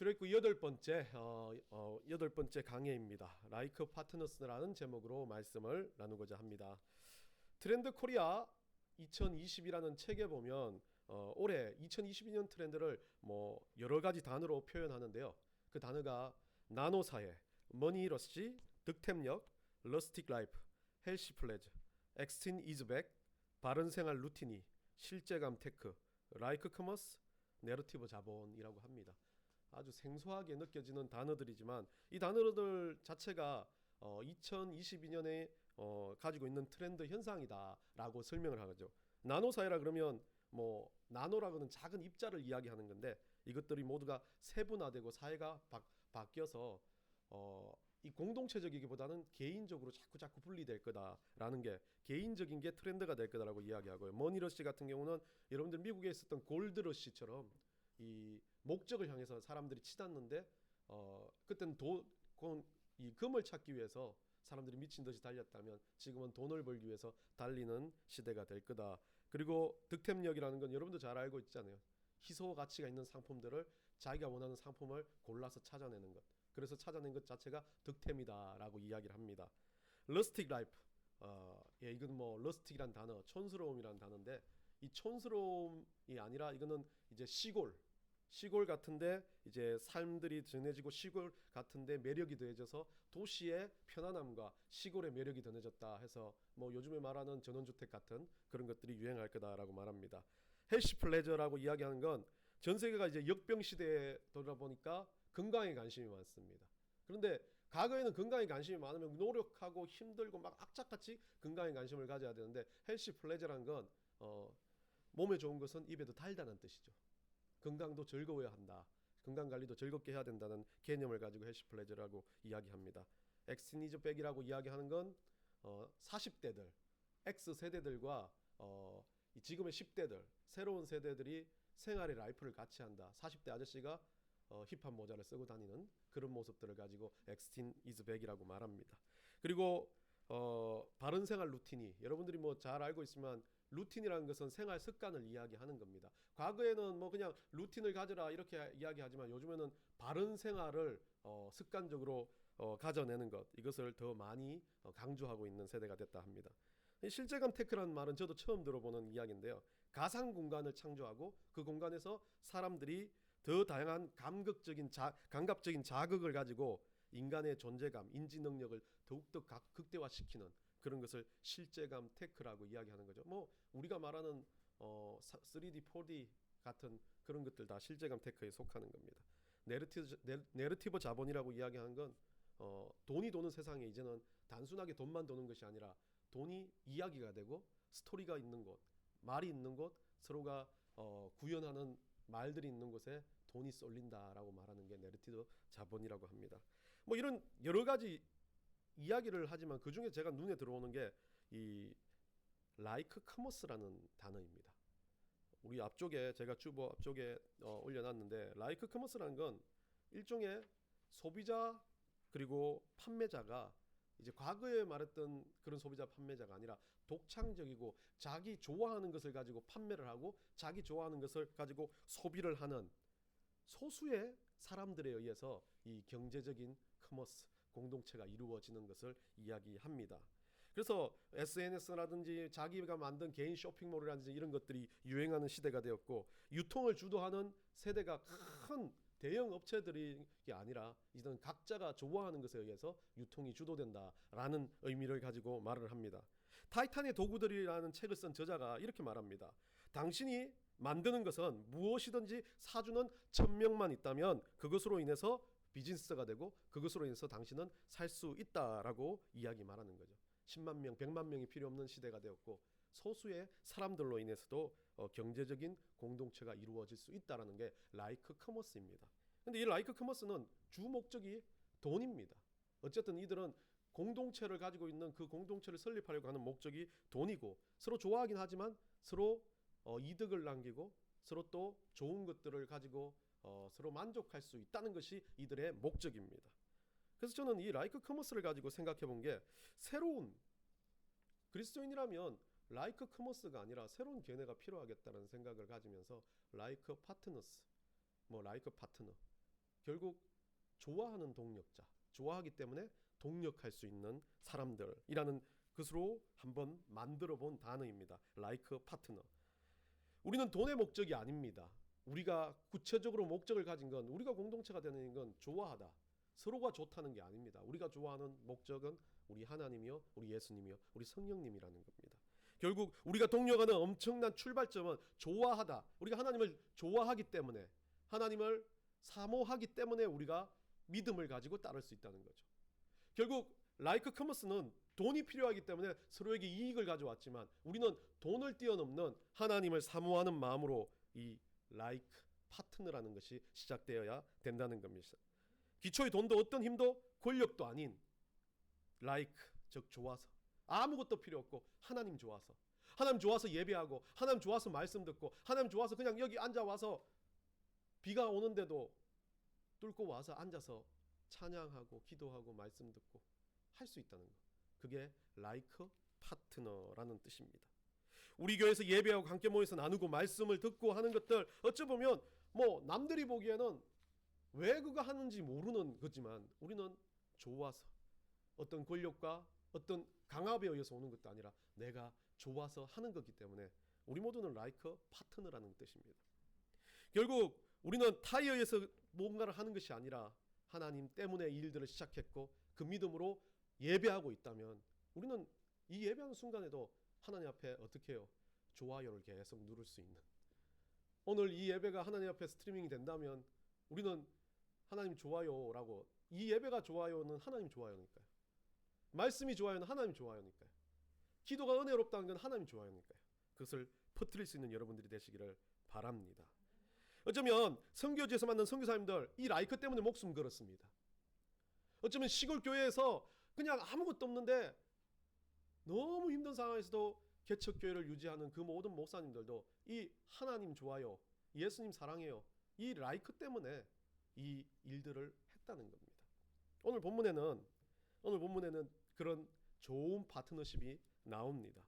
출애굽 여덟 번째 강해입니다. 라이크 파트너스라는 제목으로 말씀을 나누고자 합니다. 트렌드 코리아 2020이라는 책에 보면 올해 2022년 트렌드를 여러 가지 단어로 표현하는데요. 그 단어가 나노사회, 머니러시, 득템력, 러스틱 라이프, 헬시 플레즈, 엑스틴 이즈백, 바른생활 루틴이, 실제감 테크, 라이크 커머스, 내러티브 자본이라고 합니다. 아주 생소하게 느껴지는 단어들이지만 이 단어들 자체가 2022년에 가지고 있는 트렌드 현상이다라고 설명을 하죠. 나노사회라 그러면 나노라고는 작은 입자를 이야기하는 건데 이것들이 모두가 세분화되고 사회가 바뀌어서 이 공동체적이기보다는 개인적으로 자꾸 분리될 거다라는 게 개인적인 게 트렌드가 될 거다라고 이야기하고요. 머니러시 같은 경우는 여러분들 미국에 있었던 골드러시처럼 이 목적을 향해서 사람들이 치닫는데 그때는 이 금을 찾기 위해서 사람들이 미친 듯이 달렸다면 지금은 돈을 벌기 위해서 달리는 시대가 될 거다. 그리고 득템력이라는 건 여러분도 잘 알고 있잖아요. 희소 가치가 있는 상품들을 자기가 원하는 상품을 골라서 찾아내는 것. 그래서 찾아낸 것 자체가 득템이다라고 이야기를 합니다. 러스틱 라이프. 이건 러스틱이란 단어, 촌스러움이란 단어인데 이 촌스러움이 아니라 이거는 이제 시골 같은데 이제 삶들이 정해지고 시골 같은데 매력이 더해져서 도시의 편안함과 시골의 매력이 더해졌다 해서 요즘에 말하는 전원주택 같은 그런 것들이 유행할 거다라고 말합니다. 헬시 플레저라고 이야기하는 건 전 세계가 이제 역병 시대에 돌아보니까 건강에 관심이 많습니다. 그런데 과거에는 건강에 관심이 많으면 노력하고 힘들고 막 악착같이 건강에 관심을 가져야 되는데 헬시 플레저란 건 몸에 좋은 것은 입에도 달다는 뜻이죠. 건강도 즐거워야 한다. 건강관리도 즐겁게 해야 된다는 개념을 가지고 헬시 플레저라고 이야기합니다. 엑스니즈백이라고 이야기하는 건 40대들, X세대들과 지금의 10대들, 새로운 세대들이 생활의 라이프를 같이 한다. 40대 아저씨가 힙한 모자를 쓰고 다니는 그런 모습들을 가지고 엑스틴 이즈백이라고 말합니다. 그리고 바른생활 루틴이 여러분들이 잘 알고 있지만 루틴이라는 것은 생활 습관을 이야기하는 겁니다. 과거에는 그냥 루틴을 가져라 이렇게 이야기하지만 요즘에는 바른 생활을 습관적으로 가져내는 것, 이것을 더 많이 강조하고 있는 세대가 됐다 합니다. 실제감 테크라는 말은 저도 처음 들어보는 이야기인데요. 가상 공간을 창조하고 그 공간에서 사람들이 더 다양한 감각적인 자극을 가지고 인간의 존재감, 인지 능력을 더욱더 극대화시키는 그런 것을 실제감 테크라고 이야기하는 거죠. 우리가 말하는 3D, 4D 같은 그런 것들 다 실제감 테크에 속하는 겁니다. 내러티브 자본이라고 이야기하는 건 돈이 도는 세상에 이제는 단순하게 돈만 도는 것이 아니라 돈이 이야기가 되고 스토리가 있는 곳, 말이 있는 곳, 서로가 구현하는 말들이 있는 곳에 돈이 쏠린다라고 말하는 게 내러티브 자본이라고 합니다. 이런 여러 가지 이야기를 하지만 그 중에 제가 눈에 들어오는 게 이 라이크 커머스라는 단어입니다. 우리 앞쪽에 제가 주보 앞쪽에 올려놨는데 라이크 커머스라는 건 일종의 소비자 그리고 판매자가 이제 과거에 말했던 그런 소비자 판매자가 아니라 독창적이고 자기 좋아하는 것을 가지고 판매를 하고 자기 좋아하는 것을 가지고 소비를 하는 소수의 사람들에 의해서 이 경제적인 커머스 공동체가 이루어지는 것을 이야기합니다. 그래서 SNS라든지 자기가 만든 개인 쇼핑몰이라든지 이런 것들이 유행하는 시대가 되었고 유통을 주도하는 세대가 큰 대형 업체들이 아니라 이제는 각자가 좋아하는 것에 의해서 유통이 주도된다라는 의미를 가지고 말을 합니다. 타이탄의 도구들이라는 책을 쓴 저자가 이렇게 말합니다. 당신이 만드는 것은 무엇이든지 사주는 1000명만 있다면 그것으로 인해서 비즈니스가 되고 그것으로 인해서 당신은 살 수 있다라고 이야기 말하는 거죠. 10만 명, 100만 명이 필요 없는 시대가 되었고 소수의 사람들로 인해서도 경제적인 공동체가 이루어질 수 있다는 게 라이크 커머스입니다. 근데 이 라이크 커머스는 주 목적이 돈입니다. 어쨌든 이들은 공동체를 가지고 있는 그 공동체를 설립하려고 하는 목적이 돈이고 서로 좋아하긴 하지만 서로 이득을 남기고 서로 또 좋은 것들을 가지고 서로 만족할 수 있다는 것이 이들의 목적입니다. 그래서 저는 이 라이크 커머스를 가지고 생각해 본 게 새로운 그리스도인이라면 라이크 커머스가 아니라 새로운 견해가 필요하겠다는 생각을 가지면서 라이크 파트너스, 라이크 파트너 결국 좋아하는 동력자, 좋아하기 때문에 동력할 수 있는 사람들이라는 것으로 한번 만들어 본 단어입니다. like partner. 우리는 돈의 목적이 아닙니다. 우리가 구체적으로 목적을 가진 건, 우리가 공동체가 되는 건 좋아하다, 서로가 좋다는 게 아닙니다. 우리가 좋아하는 목적은 우리 하나님이요, 우리 예수님이요, 우리 성령님이라는 겁니다. 결국 우리가 동력하는 엄청난 출발점은 좋아하다. 우리가 하나님을 좋아하기 때문에, 하나님을 사모하기 때문에 우리가 믿음을 가지고 따를 수 있다는 거죠. 결국 라이크 커머스는 돈이 필요하기 때문에 서로에게 이익을 가져왔지만, 우리는 돈을 뛰어넘는 하나님을 사모하는 마음으로 이 라이크 파트너라는 것이 시작되어야 된다는 겁니다. 기초의 돈도 어떤 힘도 권력도 아닌 like, 즉 좋아서, 아무것도 필요 없고 하나님 좋아서, 하나님 좋아서 예배하고, 하나님 좋아서 말씀 듣고, 하나님 좋아서 그냥 여기 앉아와서 비가 오는데도 뚫고 와서 앉아서 찬양하고 기도하고 말씀 듣고 할 수 있다는 것, 그게 like 파트너라는 뜻입니다. 우리 교회에서 예배하고 함께 모여서 나누고 말씀을 듣고 하는 것들, 어찌 보면 뭐 남들이 보기에는 왜 그거 하는지 모르는 거지만, 우리는 좋아서, 어떤 권력과 어떤 강압에 의해서 오는 것도 아니라 내가 좋아서 하는 거기 때문에 우리 모두는 like 파트너라는 뜻입니다. 결국 우리는 타에 의해서 뭔가를 하는 것이 아니라 하나님 때문에 이 일들을 시작했고 그 믿음으로 예배하고 있다면, 우리는 이 예배하는 순간에도 하나님 앞에 어떻게 해요? 좋아요를 계속 누를 수 있는, 오늘 이 예배가 하나님 앞에 스트리밍이 된다면 우리는 하나님 좋아요라고, 이 예배가 좋아요는 하나님 좋아요니까요. 말씀이 좋아요는 하나님 좋아요니까요. 기도가 은혜롭다는 건 하나님 좋아요니까요. 그것을 퍼뜨릴 수 있는 여러분들이 되시기를 바랍니다. 어쩌면 선교지에서 만난 선교사님들 이 라이크 때문에 목숨 걸었습니다. 어쩌면 시골 교회에서 그냥 아무것도 없는데 너무 힘든 상황에서도 개척교회를 유지하는 그 모든 목사님들도 이 하나님 좋아요, 예수님 사랑해요, 이 라이크 때문에 이 일들을 했다는 겁니다. 오늘 본문에는 그런 좋은 파트너십이 나옵니다.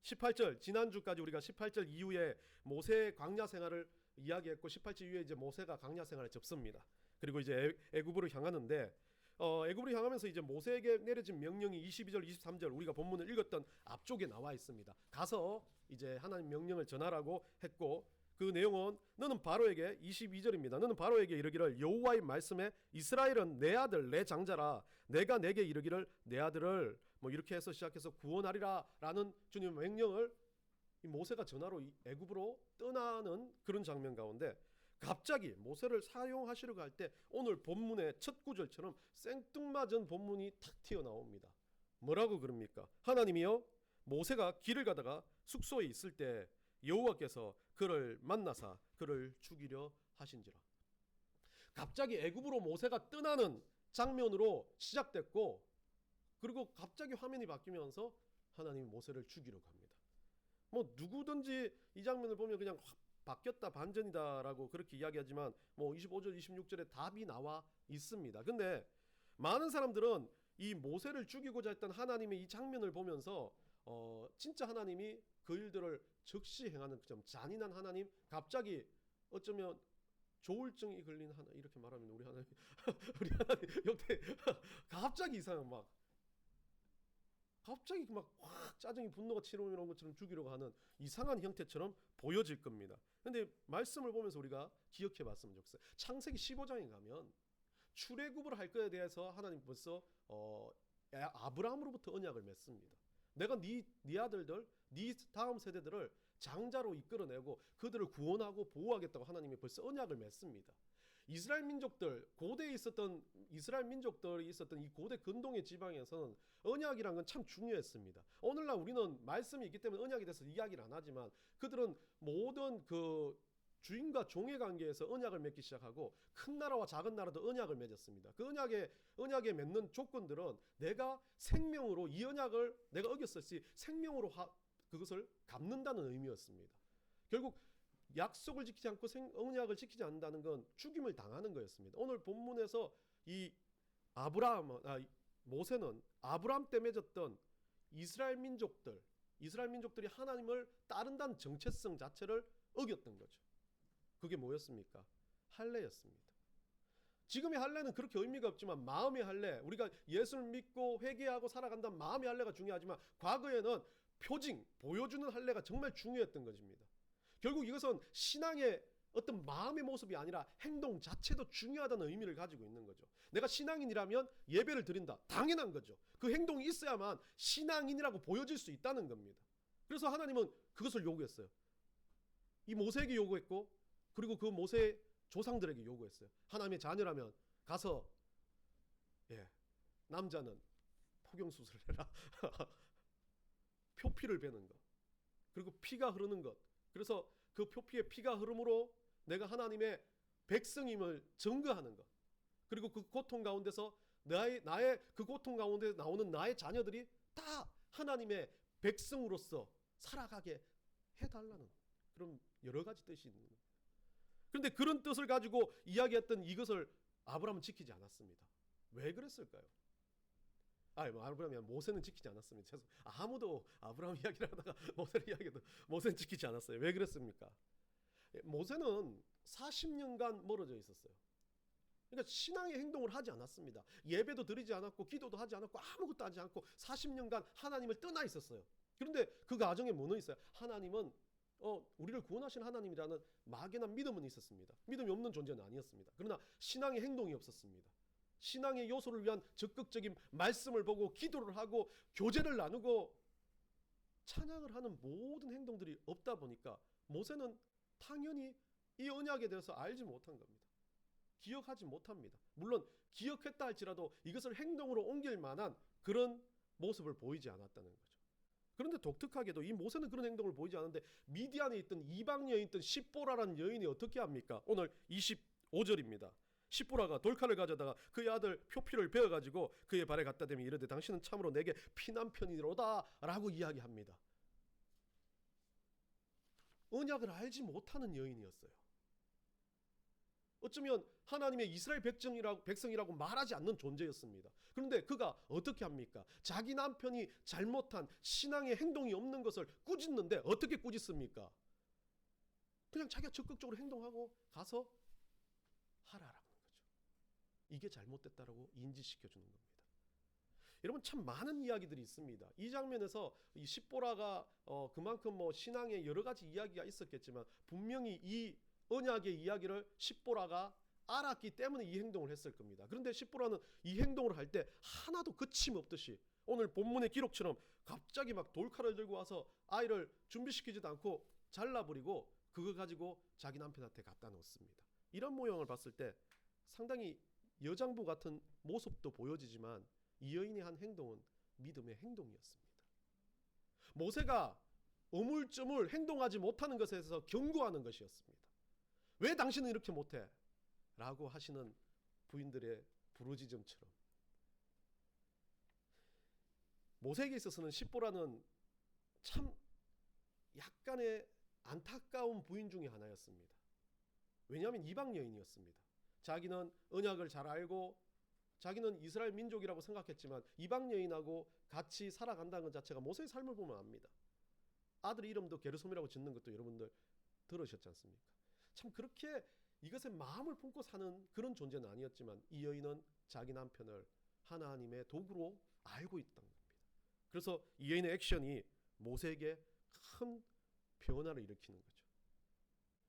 18절, 지난주까지 우리가 18절 이후에 모세의 광야 생활을 이야기했고, 18절 이후에 이제 모세가 광야 생활을 접습니다. 그리고 이제 애굽으로 향하는데, 애굽으로 향하면서 이제 모세에게 내려진 명령이 22절, 23절 우리가 본문을 읽었던 앞쪽에 나와 있습니다. 가서 이제 하나님 명령을 전하라고 했고, 그 내용은 너는 바로에게, 22절입니다. 너는 바로에게 이르기를 여호와의 말씀에 이스라엘은 내 아들 내 장자라, 내가 내게 이르기를 내 아들을 뭐 이렇게 해서 시작해서 구원하리라 라는 주님의 명령을 이 모세가 전하러 애굽으로 떠나는 그런 장면 가운데, 갑자기 모세를 사용하시려고 할 때 오늘 본문의 첫 구절처럼 생뚱맞은 본문이 탁 튀어나옵니다. 뭐라고 그럽니까? 하나님이여, 모세가 길을 가다가 숙소에 있을 때 여호와께서 그를 만나사 그를 죽이려 하신지라. 갑자기 애굽으로 모세가 떠나는 장면으로 시작됐고, 그리고 갑자기 화면이 바뀌면서 하나님이 모세를 죽이려고 합니다. 뭐 누구든지 이 장면을 보면 그냥 확 바뀌었다, 반전이다라고 그렇게 이야기하지만, 뭐 25절 26절에 답이 나와 있습니다. 근데 많은 사람들은 이 모세를 죽이고자 했던 하나님의 이 장면을 보면서 진짜 하나님이 그 일들을 즉시 행하는 좀 잔인한 하나님, 갑자기 어쩌면 조울증이 걸린 하나, 이렇게 말하면 우리 하나님 우리 하나님 역대 갑자기 이상한, 막 갑자기 막 확 짜증이 분노가 치밀어오는 것처럼 죽이려고 하는 이상한 형태처럼 보여질 겁니다. 근데 말씀을 보면서 우리가 기억해 봤으면 좋겠어요. 창세기 15장에 가면 출애굽을 할 것에 대해서 하나님 벌써 아브라함으로부터 언약을 맺습니다. 내가 네 아들들, 네 다음 세대들을 장자로 이끌어내고 그들을 구원하고 보호하겠다고 하나님이 벌써 언약을 맺습니다. 이스라엘 민족들, 고대에 있었던 이스라엘 민족들이 있었던 이 고대 근동의 지방에서는 언약이란 건 참 중요했습니다. 오늘날 우리는 말씀이 있기 때문에 언약에 대해서 이야기를 안 하지만, 그들은 모든 그 주인과 종의 관계에서 언약을 맺기 시작하고, 큰 나라와 작은 나라도 언약을 맺었습니다. 그 언약에 맺는 조건들은 내가 생명으로 이 언약을 내가 어겼을 시 생명으로 그것을 갚는다는 의미였습니다. 결국 약속을 지키지 않고 언약을 지키지 않는다는 건 죽임을 당하는 거였습니다. 오늘 본문에서 이 모세는 아브라함 때 맺었던 이스라엘 민족들이 하나님을 따른다는 정체성 자체를 어겼던 거죠. 그게 뭐였습니까? 할례였습니다. 지금의 할례는 그렇게 의미가 없지만 마음의 할례, 우리가 예수를 믿고 회개하고 살아간다는 마음의 할례가 중요하지만 과거에는 표징, 보여주는 할례가 정말 중요했던 것입니다. 결국 이것은 신앙의 어떤 마음의 모습이 아니라 행동 자체도 중요하다는 의미를 가지고 있는 거죠. 내가 신앙인이라면 예배를 드린다. 당연한 거죠. 그 행동이 있어야만 신앙인이라고 보여질 수 있다는 겁니다. 그래서 하나님은 그것을 요구했어요. 이 모세에게 요구했고 그리고 그 모세의 조상들에게 요구했어요. 하나님의 자녀라면 가서 남자는 포경수술을 해라. 표피를 베는 것. 그리고 피가 흐르는 것. 그래서 그 표피의 피가 흐름으로 내가 하나님의 백성임을 증거하는 것. 그리고 그 고통 가운데서 나의 그 고통 가운데 나오는 나의 자녀들이 다 하나님의 백성으로서 살아가게 해달라는 그런 여러 가지 뜻이 있는 거예요. 그런데 그런 뜻을 가지고 이야기했던 이것을 아브라함은 지키지 않았습니다. 왜 그랬을까요? 아브라함이 모세는 지키지 않았습니다. 아무도 아브라함 이야기를 하다가 모세를 이야기해도 모세는 지키지 않았어요. 왜 그랬습니까? 모세는 40년간 멀어져 있었어요. 그러니까 신앙의 행동을 하지 않았습니다. 예배도 드리지 않았고 기도도 하지 않았고 아무것도 하지 않고 40년간 하나님을 떠나 있었어요. 그런데 그 가정에 뭐는 있어요? 하나님은 우리를 구원하신 하나님이라는 막연한 믿음은 있었습니다. 믿음이 없는 존재는 아니었습니다. 그러나 신앙의 행동이 없었습니다. 신앙의 요소를 위한 적극적인 말씀을 보고 기도를 하고 교제를 나누고 찬양을 하는 모든 행동들이 없다 보니까 모세는 당연히 이 언약에 대해서 알지 못한 겁니다. 기억하지 못합니다. 물론 기억했다 할지라도 이것을 행동으로 옮길 만한 그런 모습을 보이지 않았다는 거죠. 그런데 독특하게도 이 모세는 그런 행동을 보이지 않는데 미디안에 있던 이방 여인이던 십보라라는 여인이 어떻게 합니까? 오늘 25절입니다. 십보라가 돌칼을 가져다가 그의 아들 표피를 베어가지고 그의 발에 갖다 대며 이르되 당신은 참으로 내게 피난편이로다 라고 이야기합니다. 언약을 알지 못하는 여인이었어요. 어쩌면 하나님의 이스라엘 백성이라고 말하지 않는 존재였습니다. 그런데 그가 어떻게 합니까? 자기 남편이 잘못한 신앙의 행동이 없는 것을 꾸짖는데 어떻게 꾸짖습니까? 그냥 자기가 적극적으로 행동하고 가서 하라라는 거죠. 이게 잘못됐다라고 인지시켜주는 겁니다. 여러분 참 많은 이야기들이 있습니다. 이 장면에서 이 십보라가 그만큼 신앙의 여러 가지 이야기가 있었겠지만 분명히 이 언약의 이야기를 십보라가 알았기 때문에 이 행동을 했을 겁니다. 그런데 십보라는 이 행동을 할 때 하나도 거침없듯이 오늘 본문의 기록처럼 갑자기 막 돌칼을 들고 와서 아이를 준비시키지도 않고 잘라버리고 그거 가지고 자기 남편한테 갖다 놓습니다. 이런 모형을 봤을 때 상당히 여장부 같은 모습도 보여지지만 이 여인이 한 행동은 믿음의 행동이었습니다. 모세가 어물쩡물 행동하지 못하는 것에 대해서 경고하는 것이었습니다. 왜 당신은 이렇게 못해? 라고 하시는 부인들의 부르짖음처럼 모세에게 있어서는 십보라는 참 약간의 안타까운 부인 중에 하나였습니다. 왜냐하면 이방 여인이었습니다. 자기는 언약을 잘 알고 자기는 이스라엘 민족이라고 생각했지만 이방 여인하고 같이 살아간다는 것 자체가 모세의 삶을 보면 압니다. 아들 이름도 게르솜이라고 짓는 것도 여러분들 들으셨지 않습니까? 참 그렇게 이것에 마음을 품고 사는 그런 존재는 아니었지만 이 여인은 자기 남편을 하나님의 도구로 알고 있던 겁니다. 그래서 이 여인의 액션이 모세에게 큰 변화를 일으키는 거죠.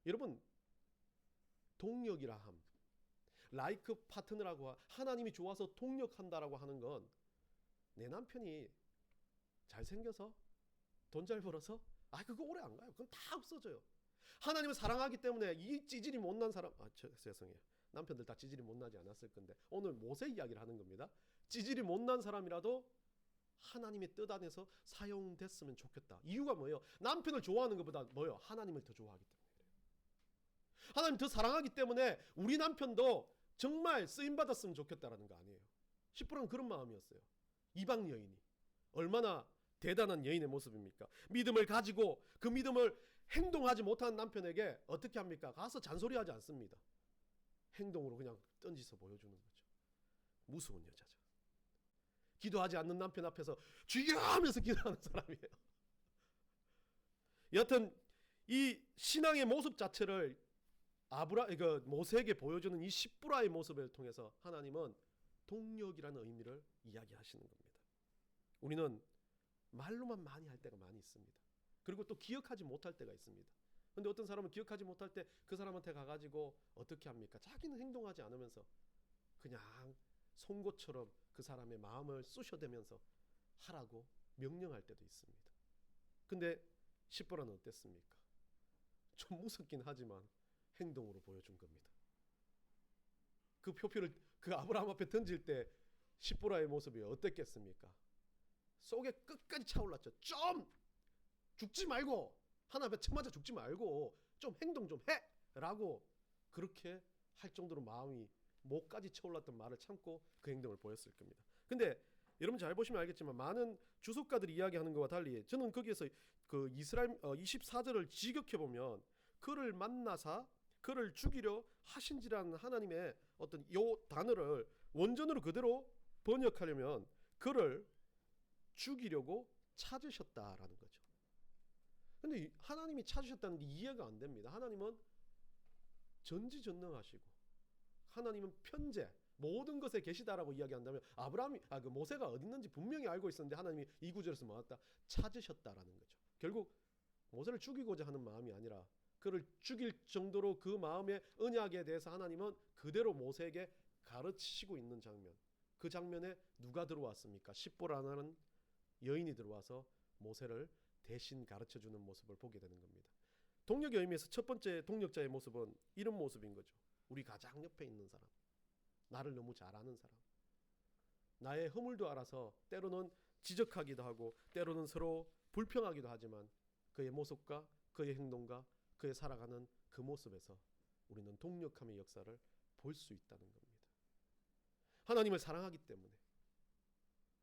여러분 동력이라 함, 라이크 파트너라고 하나님이 좋아서 동력한다라고 하는 건 내 남편이 잘생겨서 돈 잘 벌어서 그거 오래 안 가요. 그건 다 없어져요. 하나님을 사랑하기 때문에 이 찌질이 못난 사람 죄송해요. 남편들 다 찌질이 못나지 않았을 건데 오늘 모세 이야기를 하는 겁니다. 찌질이 못난 사람이라도 하나님의 뜻 안에서 사용됐으면 좋겠다. 이유가 뭐예요? 남편을 좋아하는 것보다 뭐예요? 하나님을 더 좋아하기 때문에 그래요. 하나님 더 사랑하기 때문에 우리 남편도 정말 쓰임받았으면 좋겠다라는 거 아니에요. 십보라는 그런 마음이었어요. 이방 여인이 얼마나 대단한 여인의 모습입니까? 믿음을 가지고 그 믿음을 행동하지 못하는 남편에게 어떻게 합니까? 가서 잔소리하지 않습니다. 행동으로 그냥 던지서 보여주는 거죠. 무서운 여자죠. 기도하지 않는 남편 앞에서 주여 하면서 기도하는 사람이에요. 여하튼 이 신앙의 모습 자체를 모세에게 보여주는 이 십보라의 모습을 통해서 하나님은 동력이라는 의미를 이야기하시는 겁니다. 우리는 말로만 많이 할 때가 많이 있습니다. 그리고 또 기억하지 못할 때가 있습니다. 근데 어떤 사람은 기억하지 못할 때 그 사람한테 가가지고 어떻게 합니까? 자기는 행동하지 않으면서 그냥 송곳처럼 그 사람의 마음을 쑤셔대면서 하라고 명령할 때도 있습니다. 근데 십보라는 어땠습니까? 좀 무섭긴 하지만 행동으로 보여준 겁니다. 그 표표를 그 아브라함 앞에 던질 때 십보라의 모습이 어땠겠습니까? 속에 끝까지 차올랐죠. 좀 죽지 말고, 하나 앞에 쳐맞아 죽지 말고 좀 행동 좀 해! 라고 그렇게 할 정도로 마음이 목까지 차올랐던 말을 참고 그 행동을 보였을 겁니다. 근데 여러분 잘 보시면 알겠지만 많은 주석가들이 이야기하는 것과 달리 저는 거기에서 그 이스라엘 24절을 지격해 보면 그를 만나사 그를 죽이려 하신지라는 하나님의 어떤 요 단어를 원전으로 그대로 번역하려면 그를 죽이려고 찾으셨다라는 거죠. 근데 하나님이 찾으셨다는 게 이해가 안 됩니다. 하나님은 전지전능하시고 하나님은 편재 모든 것에 계시다라고 이야기한다면 그 모세가 어디 있는지 분명히 알고 있었는데 하나님이 이 구절에서 뭐였다? 찾으셨다라는 거죠. 결국 모세를 죽이고자 하는 마음이 아니라 그를 죽일 정도로 그 마음의 언약에 대해서 하나님은 그대로 모세에게 가르치시고 있는 장면. 그 장면에 누가 들어왔습니까? 십보라는 여인이 들어와서 모세를 대신 가르쳐주는 모습을 보게 되는 겁니다. 동력의 의미에서 첫 번째 동력자의 모습은 이런 모습인 거죠. 우리 가장 옆에 있는 사람, 나를 너무 잘 아는 사람, 나의 허물도 알아서 때로는 지적하기도 하고 때로는 서로 불평하기도 하지만 그의 모습과 그의 행동과 그의 살아가는 그 모습에서 우리는 동력함의 역사를 볼 수 있다는 겁니다. 하나님을 사랑하기 때문에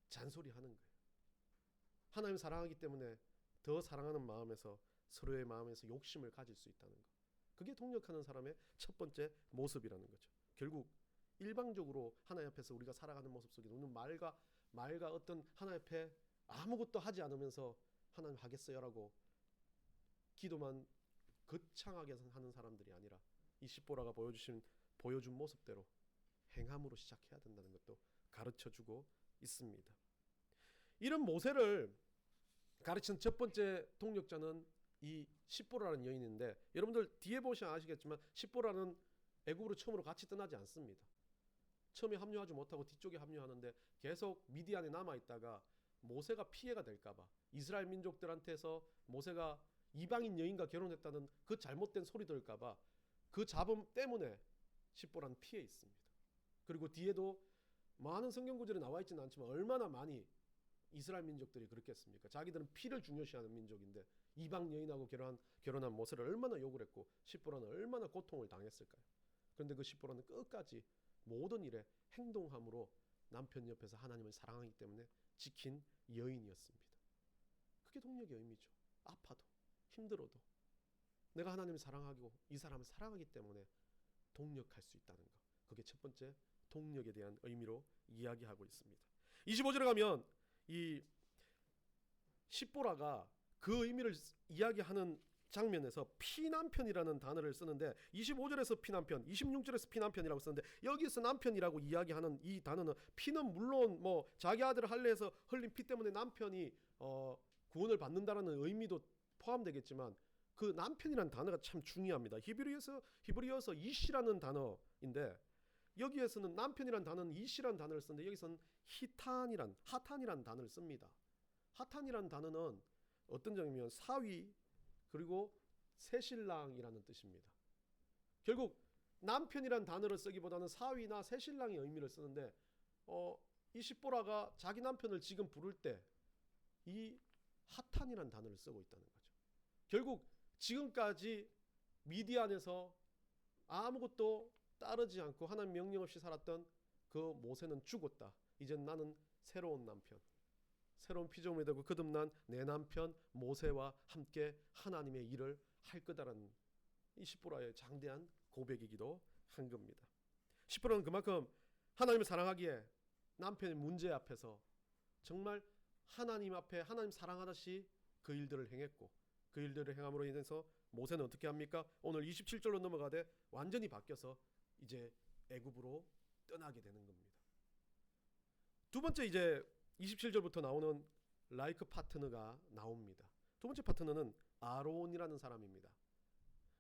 잔소리하는 거예요. 하나님을 사랑하기 때문에 더 사랑하는 마음에서 서로의 마음에서 욕심을 가질 수 있다는 것. 그게 동력하는 사람의 첫 번째 모습이라는 거죠. 결국 일방적으로 하나님 앞에서 우리가 살아가는 모습 속에 우리는 말과 어떤 하나님 앞에 아무것도 하지 않으면서 하나님 하겠어요라고 기도만 거창하게 하는 사람들이 아니라 이 십보라가 보여준 모습대로 행함으로 시작해야 된다는 것도 가르쳐주고 있습니다. 이런 모세를 가르치는 첫 번째 동력자는 이 십보라는 여인인데 여러분들 뒤에 보시면 아시겠지만 십보라는 애굽으로 처음으로 같이 떠나지 않습니다. 처음에 합류하지 못하고 뒤쪽에 합류하는데 계속 미디안에 남아있다가 모세가 피해가 될까봐 이스라엘 민족들한테서 모세가 이방인 여인과 결혼했다는 그 잘못된 소리 들을까봐 그 잡음 때문에 십보라는 피해 있습니다. 그리고 뒤에도 많은 성경 구절이 나와 있지는 않지만 얼마나 많이 이스라엘 민족들이 그렇겠습니까? 자기들은 피를 중요시하는 민족인데 이방 여인하고 결혼한 모세를 얼마나 욕을 했고 십보라는 얼마나 고통을 당했을까요? 그런데 그 십보라는 끝까지 모든 일에 행동함으로 남편 옆에서 하나님을 사랑하기 때문에 지킨 여인이었습니다. 그게 동력의 의미죠. 아파도 힘들어도 내가 하나님을 사랑하고 이 사람을 사랑하기 때문에 동력할 수 있다는 것. 그게 첫 번째 동력에 대한 의미로 이야기하고 있습니다. 25절에 가면 이 십보라가 그 의미를 이야기하는 장면에서 피남편이라는 단어를 쓰는데 25절에서 피남편, 26절에서 피남편이라고 쓰는데 여기서 남편이라고 이야기하는 이 단어는 피는 물론 뭐 자기 아들을 할례해서 흘린 피 때문에 남편이 구원을 받는다라는 의미도 포함되겠지만 그 남편이라는 단어가 참 중요합니다. 히브리어서 이시라는 단어인데 여기에서는 남편이라는 단어는 이시라는 단어를 쓰는데 여기서는 하탄이라는 단어를 씁니다. 하탄이라는 단어는 어떤 점이면 사위 그리고 새신랑이라는 뜻입니다. 결국 남편이라는 단어를 쓰기보다는 사위나 새신랑의 의미를 쓰는데 이 십보라가 자기 남편을 지금 부를 때 이 하탄이라는 단어를 쓰고 있다는 거죠. 결국 지금까지 미디안에서 아무것도 따르지 않고 하나님 명령 없이 살았던 그 모세는 죽었다. 이제 나는 새로운 남편, 새로운 피조물이 되고 거듭난 내 남편 모세와 함께 하나님의 일을 할 거다라는 이 십보라의 장대한 고백이기도 한 겁니다. 십보라는 그만큼 하나님을 사랑하기에 남편의 문제 앞에서 정말 하나님 앞에 하나님 사랑하듯이 그 일들을 행했고 그 일들을 행함으로 인해서 모세는 어떻게 합니까? 오늘 27절로 넘어가되 완전히 바뀌어서 이제 애굽으로 떠나게 되는 겁니다. 두 번째 이제 27절부터 나오는 라이크 파트너가 나옵니다. 두 번째 파트너는 아론이라는 사람입니다.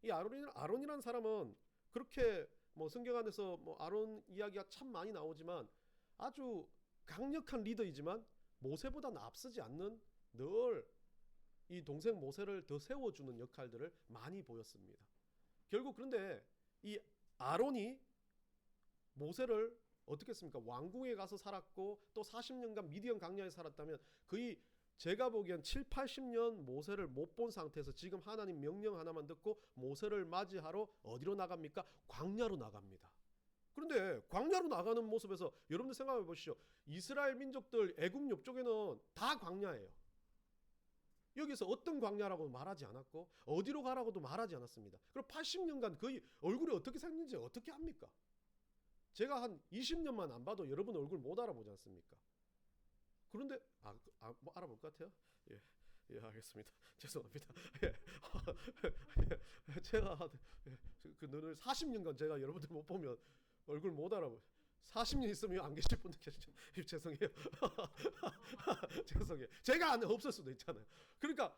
이 아론이라는 사람은 그렇게 뭐 성경 안에서 뭐 아론 이야기가 참 많이 나오지만 아주 강력한 리더이지만 모세보다는 앞서지 않는 늘 이 동생 모세를 더 세워주는 역할들을 많이 보였습니다. 결국 그런데 이 아론이 모세를 어떻게 했습니까? 왕궁에 가서 살았고 또 40년간 미디안 광야에 살았다면 거의 제가 보기엔 7, 80년 모세를 못 본 상태에서 지금 하나님 명령 하나만 듣고 모세를 맞이하러 어디로 나갑니까? 광야로 나갑니다. 그런데 광야로 나가는 모습에서 여러분들 생각해 보시죠. 이스라엘 민족들 애굽 옆쪽에는 다 광야예요. 여기서 어떤 광야라고 말하지 않았고 어디로 가라고도 말하지 않았습니다. 그럼 80년간 거의 얼굴이 어떻게 생긴지 어떻게 합니까? 제가 한 20년만 안 봐도 여러분 얼굴 못 알아보지 않습니까? 그런데 뭐 알아볼 것 같아요? 예, 알겠습니다. 죄송합니다. 제가 그 늘 40년간 제가 여러분들 못 보면 얼굴 못 알아보. 40년 있으면 안 계실 분들 계시죠? 죄송해요. 죄송해요. 제가 안 없을 수도 있잖아요. 그러니까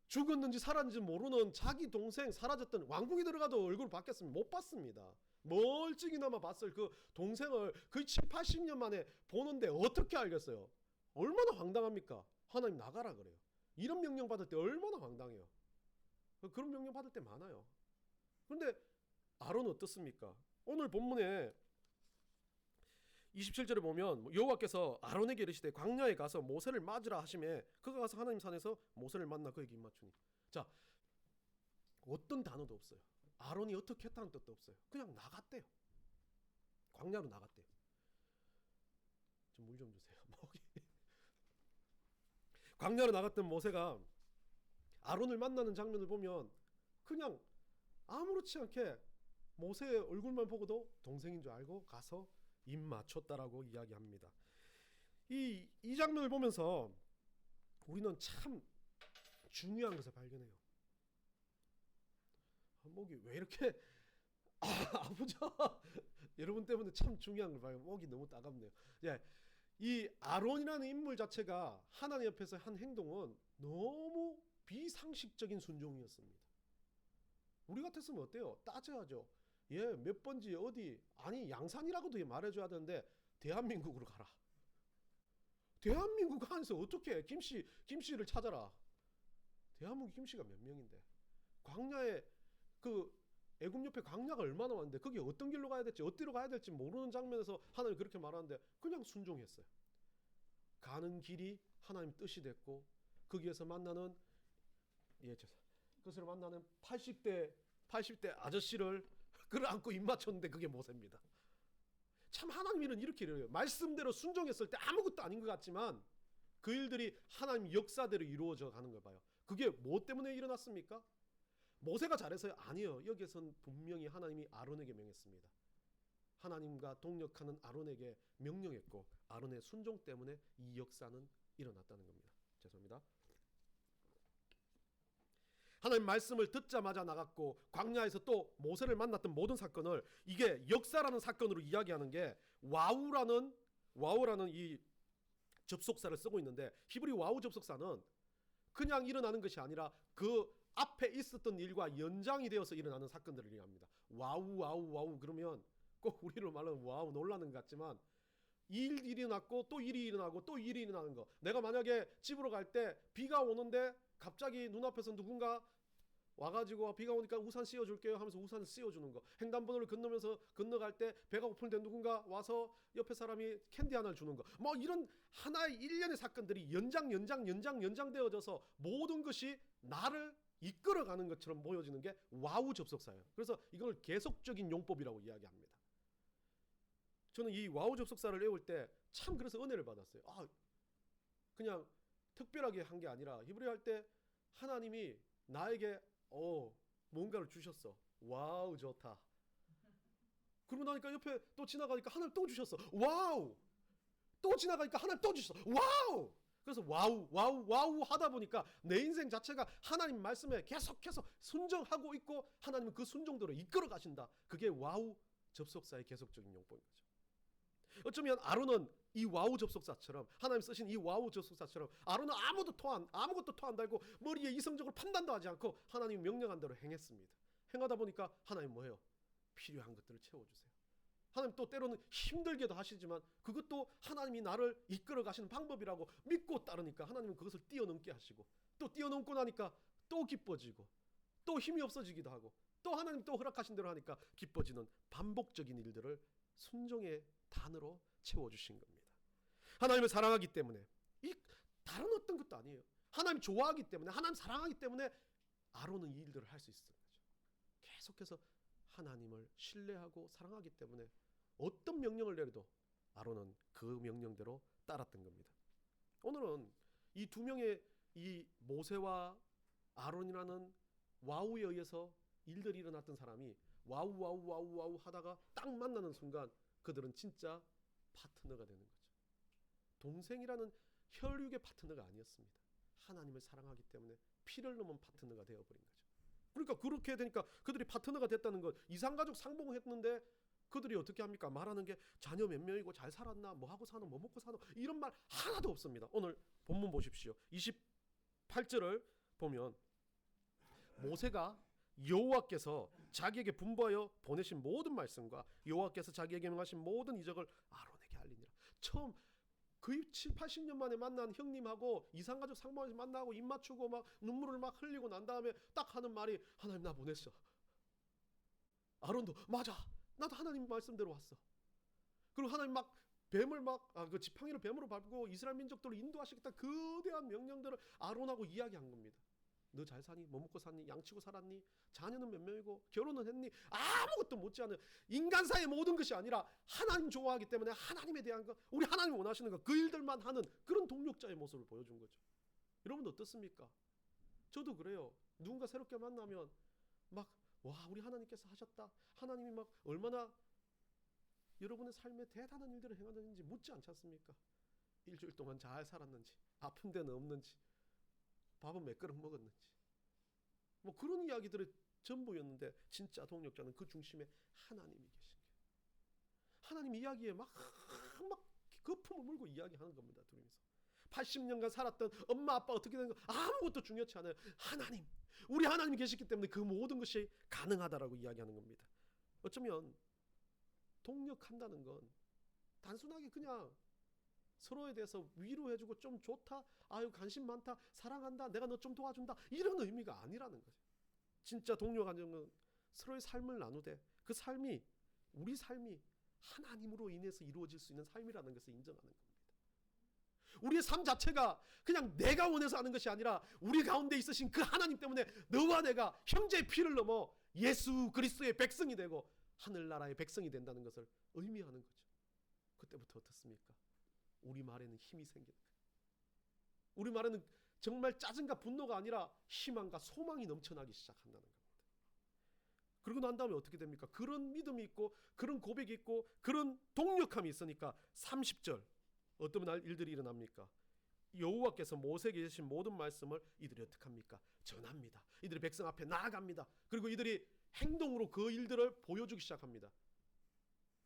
죽었는지 살았는지 모르는 자기 동생 사라졌던 왕궁에 들어가도 얼굴 바뀌었으면 못 봤습니다. 멀찍이나마 봤을 그 동생을 거의 7, 80년 만에 보는데 어떻게 알겠어요? 얼마나 황당합니까? 하나님 나가라 그래요. 이런 명령 받을 때 얼마나 황당해요. 그런 명령 받을 때 많아요. 그런데 아론은 어떻습니까? 오늘 본문에 27절에 보면 여호와께서 아론에게 이르시되 광야에 가서 모세를 맞으라 하시매 그가 가서 하나님 산에서 모세를 만나 그에게 입맞추니. 자, 어떤 단어도 없어요. 아론이 어떻게 했다는 뜻도 없어요. 그냥 나갔대요. 광야로 나갔대요. 좀 물 좀 주세요. 목이. 광야로 나갔던 모세가 아론을 만나는 장면을 보면 그냥 아무렇지 않게 모세의 얼굴만 보고도 동생인 줄 알고 가서 입 맞췄다라고 이야기합니다. 이 장면을 보면서 우리는 참 중요한 것을 발견해요. 목이 왜 이렇게 아프죠? 여러분 때문에 참 중요한 걸 봐요. 목이 너무 따갑네요. 예, 이 아론이라는 인물 자체가 하나님 옆에서 한 행동은 너무 비상식적인 순종이었습니다. 우리 같았으면 어때요? 따져야죠. 예, 몇 번지 어디 아니 양산이라고도 말해줘야 되는데 대한민국으로 가라. 대한민국 안에서 어떻게 김씨를 찾아라. 대한민국 김씨가 몇 명인데 광야에 그 애굽 옆에 광야가 얼마나 많은데 거기 어떤 길로 가야 될지 어디로 가야 될지 모르는 장면에서 하나님 그렇게 말하는데 그냥 순종했어요. 가는 길이 하나님 뜻이 됐고 거기에서 만나는 그것을 만나는 80대 아저씨를 끌어안고 입 맞췄는데 그게 모세입니다. 참 하나님 일은 이렇게 이래요. 말씀대로 순종했을 때 아무것도 아닌 것 같지만 그 일들이 하나님 역사대로 이루어져 가는 걸 봐요. 그게 뭐 때문에 일어났습니까? 모세가 잘해서요? 아니요. 여기에선 분명히 하나님이 아론에게 명했습니다. 하나님과 동역하는 아론에게 명령했고 아론의 순종 때문에 이 역사는 일어났다는 겁니다. 죄송합니다. 하나님 말씀을 듣자마자 나갔고 광야에서 또 모세를 만났던 모든 사건을 이게 역사라는 사건으로 이야기하는 게 와우라는 이 접속사를 쓰고 있는데 히브리 와우 접속사는 그냥 일어나는 것이 아니라 그 앞에 있었던 일과 연장이 되어서 일어나는 사건들을 얘기합니다. 와우 그러면 꼭 우리로 말하면 와우 놀라는 것 같지만 일이 일어났고 또 일이 일어나고 또 일이 일어나는 거. 내가 만약에 집으로 갈 때 비가 오는데 갑자기 눈앞에서 누군가 와가지고 비가 오니까 우산 씌워줄게요 하면서 우산을 씌워주는 거. 횡단보도를 건너갈 때 배가 고픈데 누군가 와서 옆에 사람이 캔디 하나를 주는 거. 뭐 이런 하나의 일련의 사건들이 연장되어져서 모든 것이 나를 이끌어가는 것처럼 보여지는 게 와우 접속사예요. 그래서 이걸 계속적인 용법이라고 이야기합니다. 저는 이 와우 접속사를 외울 때 참 그래서 은혜를 받았어요. 그냥 특별하게 한 게 아니라 히브리어 할 때 하나님이 나에게 뭔가를 주셨어. 와우 좋다. 그러고 나니까 옆에 또 지나가니까 하나님 또 주셨어. 와우. 또 지나가니까 하나님 또 주셨어. 와우. 그래서 와우 하다 보니까 내 인생 자체가 하나님 말씀에 계속해서 순종하고 있고 하나님은 그 순종대로 이끌어 가신다. 그게 와우 접속사의 계속적인 용법인 거죠. 어쩌면 아론은 이 와우 접속사처럼, 하나님 쓰신 이 와우 접속사처럼 아론은 아무것도 토 안 달고 머리에 이성적으로 판단도 하지 않고 하나님이 명령한 대로 행했습니다. 행하다 보니까 하나님 뭐예요? 필요한 것들을 채워주세요. 하나님 또 때로는 힘들게도 하시지만 그것도 하나님이 나를 이끌어 가시는 방법이라고 믿고 따르니까 하나님은 그것을 뛰어넘게 하시고, 또 뛰어넘고 나니까 또 기뻐지고, 또 힘이 없어지기도 하고, 또 하나님 또 허락하신 대로 하니까 기뻐지는 반복적인 일들을 순종의 단으로 채워주신 겁니다. 하나님을 사랑하기 때문에, 이 다른 어떤 것도 아니에요. 하나님 좋아하기 때문에, 하나님 사랑하기 때문에 아론은 이 일들을 할 수 있는 거죠. 계속해서 하나님을 신뢰하고 사랑하기 때문에 어떤 명령을 내려도 아론은 그 명령대로 따랐던 겁니다. 오늘은 이 두 명의 이 모세와 아론이라는 와우에 의해서 일들이 일어났던 사람이 와우 하다가 딱 만나는 순간 그들은 진짜 파트너가 되는 거죠. 동생이라는 혈육의 파트너가 아니었습니다. 하나님을 사랑하기 때문에 피를 넘은 파트너가 되어버린 거죠. 그러니까 그렇게 되니까 그들이 파트너가 됐다는 것, 이상가족 상봉했는데 그들이 어떻게 합니까? 말하는 게 자녀 몇 명이고 잘 살았나, 뭐 하고 사노, 뭐 먹고 사노, 이런 말 하나도 없습니다. 오늘 본문 보십시오. 28절을 보면 모세가 여호와께서 자기에게 분부하여 보내신 모든 말씀과 여호와께서 자기에게 명하신 모든 이적을 아론에게 알리니라. 처음 거의 7, 80년 만에 만난 형님하고 이상가족 상봉에서 만나고 입 맞추고 막 눈물을 막 흘리고 난 다음에 딱 하는 말이, 하나님 나 보냈어. 아론도 맞아, 나도 하나님 말씀대로 왔어. 그리고 하나님 막 뱀을 그 지팡이를 뱀으로 밟고 이스라엘 민족들을 인도하시겠다 거대한 명령들을 아론하고 이야기한 겁니다. 너 잘 사니? 뭐 먹고 사니? 양치고 살았니? 자녀는 몇 명이고 결혼은 했니? 아무것도 못지않은 인간사의 모든 것이 아니라 하나님 좋아하기 때문에 하나님에 대한 것, 우리 하나님 원하시는 것, 그 일들만 하는 그런 동력자의 모습을 보여준 거죠. 여러분 어떻습니까? 저도 그래요. 누군가 새롭게 만나면 막 와, 우리 하나님께서 하셨다, 하나님이 막 얼마나 여러분의 삶에 대단한 일들을 행하는지 묻지 않지 않습니까? 일주일 동안 잘 살았는지, 아픈 데는 없는지, 밥은 몇 그릇 먹었는지, 뭐 그런 이야기들의 전부였는데 진짜 동력자는 그 중심에 하나님이 계신 거예요. 하나님 이야기에 막 거품을 물고 이야기하는 겁니다. 둘이서 80년간 살았던 엄마 아빠 어떻게 된 거 아무것도 중요치 않아요. 하나님, 우리 하나님이 계시기 때문에 그 모든 것이 가능하다라고 이야기하는 겁니다. 어쩌면 동력한다는 건 단순하게 그냥 서로에 대해서 위로해주고 좀 좋다, 아유 관심 많다, 사랑한다, 내가 너 좀 도와준다, 이런 의미가 아니라는 거죠. 진짜 동력하는 건 서로의 삶을 나누되 그 삶이, 우리 삶이 하나님으로 인해서 이루어질 수 있는 삶이라는 것을 인정하는 겁니다. 우리의 삶 자체가 그냥 내가 원해서 하는 것이 아니라 우리 가운데 있으신 그 하나님 때문에 너와 내가 형제의 피를 넘어 예수 그리스도의 백성이 되고 하늘나라의 백성이 된다는 것을 의미하는 거죠. 그때부터 어떻습니까? 우리 말에는 힘이 생기는 거예요. 우리 말에는 정말 짜증과 분노가 아니라 희망과 소망이 넘쳐나기 시작한다는 겁니다. 그러고 난 다음에 어떻게 됩니까? 그런 믿음이 있고 그런 고백이 있고 그런 동력함이 있으니까 30절 어떤 일들이 일어납니까? 여호와께서 모세에게 주신 모든 말씀을 이들이 어떻게 합니까? 전합니다. 이들이 백성 앞에 나아갑니다. 그리고 이들이 행동으로 그 일들을 보여주기 시작합니다.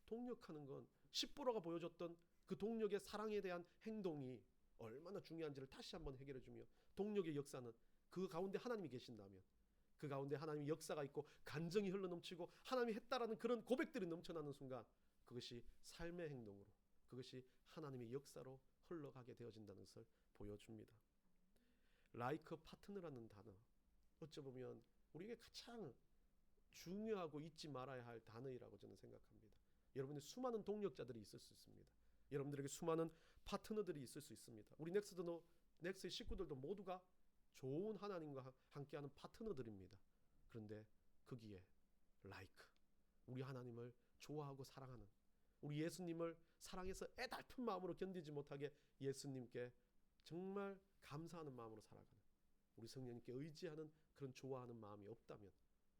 동력하는 건 10보로가 보여줬던 그 동력의 사랑에 대한 행동이 얼마나 중요한지를 다시 한번 해결해주며, 동력의 역사는 그 가운데 하나님이 계신다면, 그 가운데 하나님의 역사가 있고 간정이 흘러넘치고 하나님이 했다라는 그런 고백들이 넘쳐나는 순간 그것이 삶의 행동으로, 그것이 하나님의 역사로 흘러가게 되어진다는 것을 보여줍니다. 라이크 파트너라는 단어, 어쩌보면 우리에게 가장 중요하고 잊지 말아야 할 단어이라고 저는 생각합니다. 여러분의 수많은 동력자들이 있을 수 있습니다. 여러분들에게 수많은 파트너들이 있을 수 있습니다. 우리 넥스의 식구들도 모두가 좋은 하나님과 함께하는 파트너들입니다. 그런데 거기에 like, 우리 하나님을 좋아하고 사랑하는, 우리 예수님을 사랑해서 애달픈 마음으로 견디지 못하게 예수님께 정말 감사하는 마음으로 살아가는, 우리 성령님께 의지하는 그런 좋아하는 마음이 없다면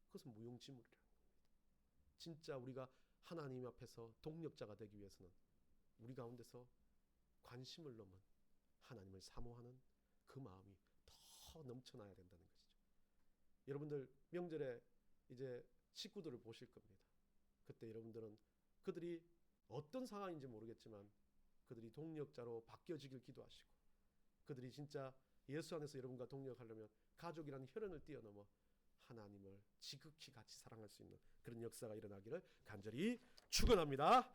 그것은 무용지물이라는 겁니다. 진짜 우리가 하나님 앞에서 동력자가 되기 위해서는 우리 가운데서 관심을 넘은 하나님을 사모하는 그 마음이 더 넘쳐나야 된다는 것이죠. 여러분들 명절에 이제 식구들을 보실 겁니다. 그때 여러분들은 그들이 어떤 상황인지 모르겠지만 그들이 동력자로 바뀌어지길 기도하시고, 그들이 진짜 예수 안에서 여러분과 동력하려면 가족이라는 혈연을 뛰어넘어 하나님을 지극히 같이 사랑할 수 있는 그런 역사가 일어나기를 간절히 축원합니다.